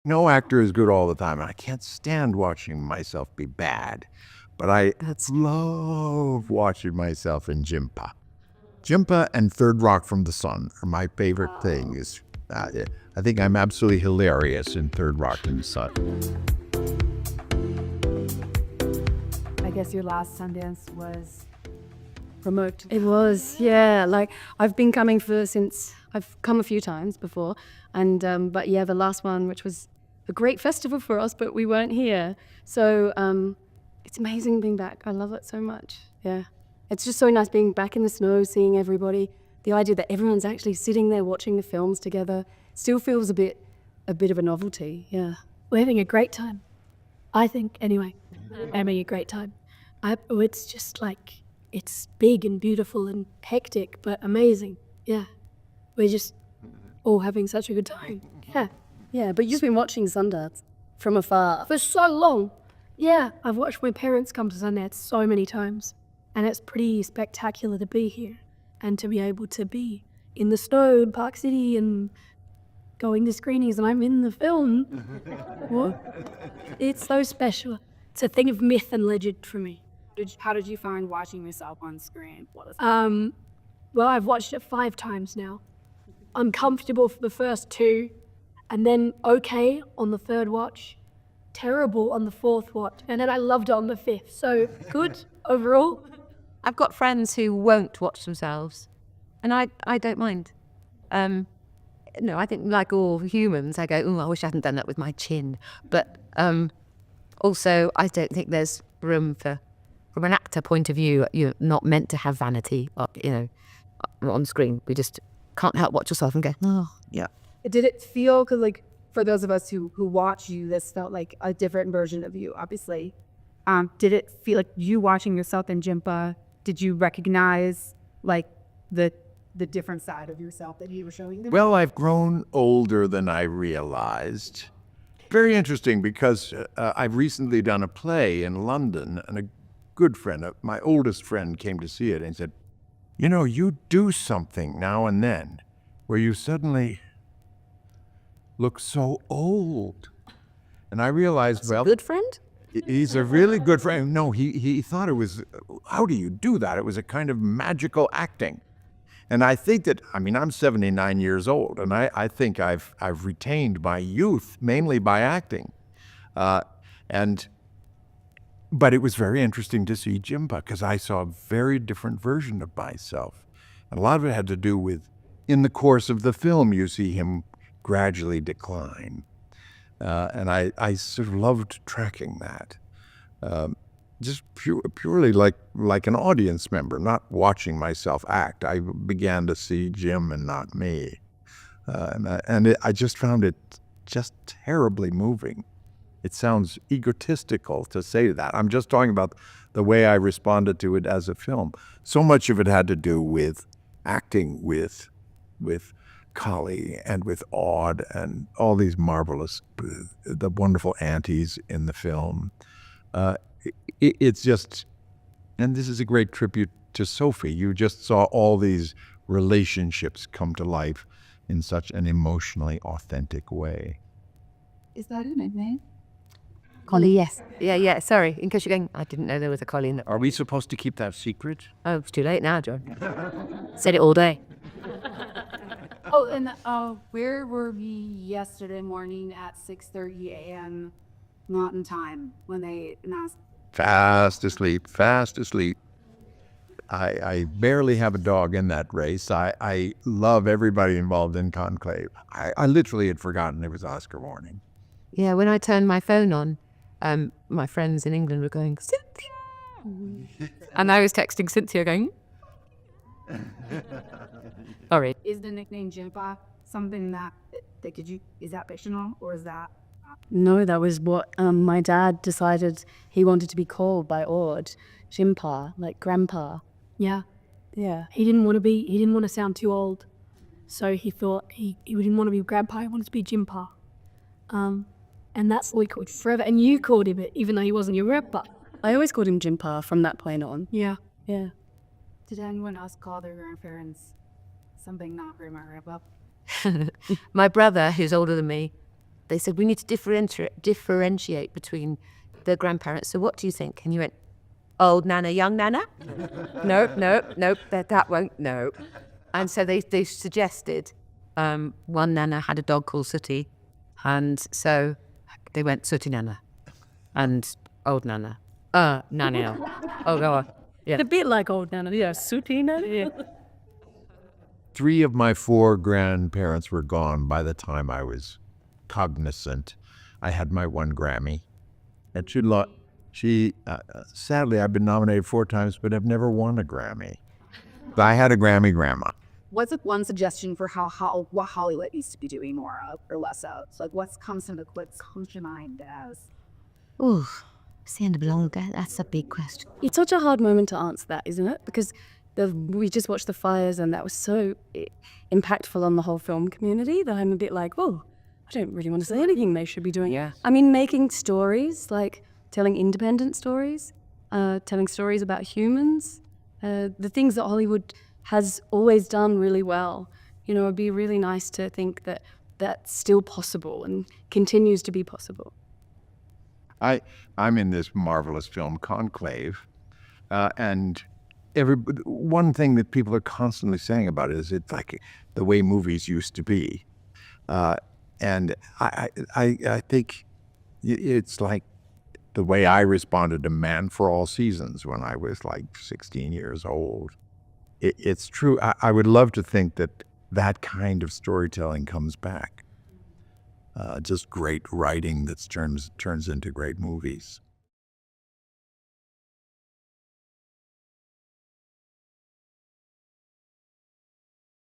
No actor is good all the time. I can't stand watching myself be bad, but I love watching myself in Jimpa. Jimpa and Third Rock from the Sun are my favorite things. I think I'm absolutely hilarious in Third Rock from the Sun. I guess your last Sundance was Remote. It was, yeah. Like I've been coming since I've come a few times before, and but yeah, the last one, which was a great festival for us, but we weren't here. So it's amazing being back. I love it so much. Yeah, it's just so nice being back in the snow, seeing everybody. The idea that everyone's actually sitting there watching the films together still feels a bit of a novelty. Yeah, we're having a great time. I think, anyway, having a great time. It's just like, it's big and beautiful and hectic, but amazing. Yeah. We're just all having such a good time. Yeah. Yeah, but you've been watching Sundance from afar. For so long. Yeah, I've watched my parents come to Sundance so many times. And it's pretty spectacular to be here. And to be able to be in the snow in Park City and going to screenings and I'm in the film. What? It's so special. It's a thing of myth and legend for me. How did you find watching yourself on screen? Well, I've watched it 5 times now. I'm comfortable for the first 2, and then okay on the 3rd watch, terrible on the 4th watch, and then I loved it on the 5th. So good overall. I've got friends who won't watch themselves, and I don't mind. No, I think like all humans, I go, I wish I hadn't done that with my chin. But also, I don't think there's room for, from an actor point of view, you're not meant to have vanity, on screen. We just can't help watch yourself and go, oh, yeah. Did it feel, because like for those of us who watch you, this felt like a different version of you, obviously. Did it feel like you watching yourself in Jimpa, did you recognize like the different side of yourself that you were showing them? Well, I've grown older than I realized. Very interesting because I've recently done a play in London, and a good friend, my oldest friend, came to see it and said, you do something now and then where you suddenly look so old. And I realized, That's a good friend? He's a really good friend. No, he thought it was, how do you do that? It was a kind of magical acting. And I think that, I'm 79 years old, and I think I've retained my youth mainly by acting. But it was very interesting to see Jimpa because I saw a very different version of myself. And a lot of it had to do with, in the course of the film, you see him gradually decline. And I sort of loved tracking that. Just purely like an audience member, not watching myself act. I began to see Jim and not me. I just found it just terribly moving. It sounds egotistical to say that. I'm just talking about the way I responded to it as a film. So much of it had to do with acting with Collie and with Aude and all these marvelous, the wonderful aunties in the film. It's just, and this is a great tribute to Sophie. You just saw all these relationships come to life in such an emotionally authentic way. Is that a nickname? Collie, yes. Yeah, sorry. In case you're going, I didn't know there was a Collie in the... Are we supposed to keep that secret? Oh, it's too late now, John. Said it all day. Where were we yesterday morning at 6:30 a.m. Mountain Time when they announced? Fast asleep. I barely have a dog in that race. I love everybody involved in Conclave. I literally had forgotten it was Oscar morning. Yeah, when I turned my phone on, my friends in England were going, Cynthia! And I was texting Cynthia going, sorry. Is the nickname Jimpa something that is that fictional or is that? No, that was what my dad decided he wanted to be called by Aude. Jimpa, like grandpa. Yeah. Yeah. He didn't want to sound too old. So he thought he didn't want to be grandpa, he wanted to be Jimpa. And that's what we called forever. And you called him it, even though he wasn't your grandpa. I always called him Jimpa from that point on. Yeah. Yeah. Did anyone else call their grandparents something not grandma grandpa? My brother, who's older than me, they said, we need to differentiate between the grandparents. So what do you think? And you went, old Nana, young Nana? Nope, that won't, no. And so they suggested one Nana had a dog called Sooty. And so they went Sooty Nana and old Nana. Nana. Oh, go on. Yeah. A bit like old Nana, yeah, sooty Nana. Yeah. 3 of my 4 grandparents were gone by the time I was cognizant. I had my 1 Grammy. And she sadly, I've been nominated 4 times, but I've never won a Grammy. But I had a Grammy grandma. What's one suggestion for what Hollywood needs to be doing more of or less of? So like what comes to mind as? Oh, it's the end of a long day. That's a big question. It's such a hard moment to answer that, isn't it? Because we just watched the fires and that was so impactful on the whole film community that I'm a bit like, oh, I don't really want to say anything they should be doing. Yeah. I mean, making stories, like telling independent stories, telling stories about humans, the things that Hollywood has always done really well. You know, it'd be really nice to think that that's still possible and continues to be possible. I'm in this marvelous film Conclave, and one thing that people are constantly saying about it is it's like the way movies used to be, and I think it's like the way I responded to Man for All Seasons when I was like 16 years old. It's true. I would love to think that kind of storytelling comes back. Just great writing that turns into great movies.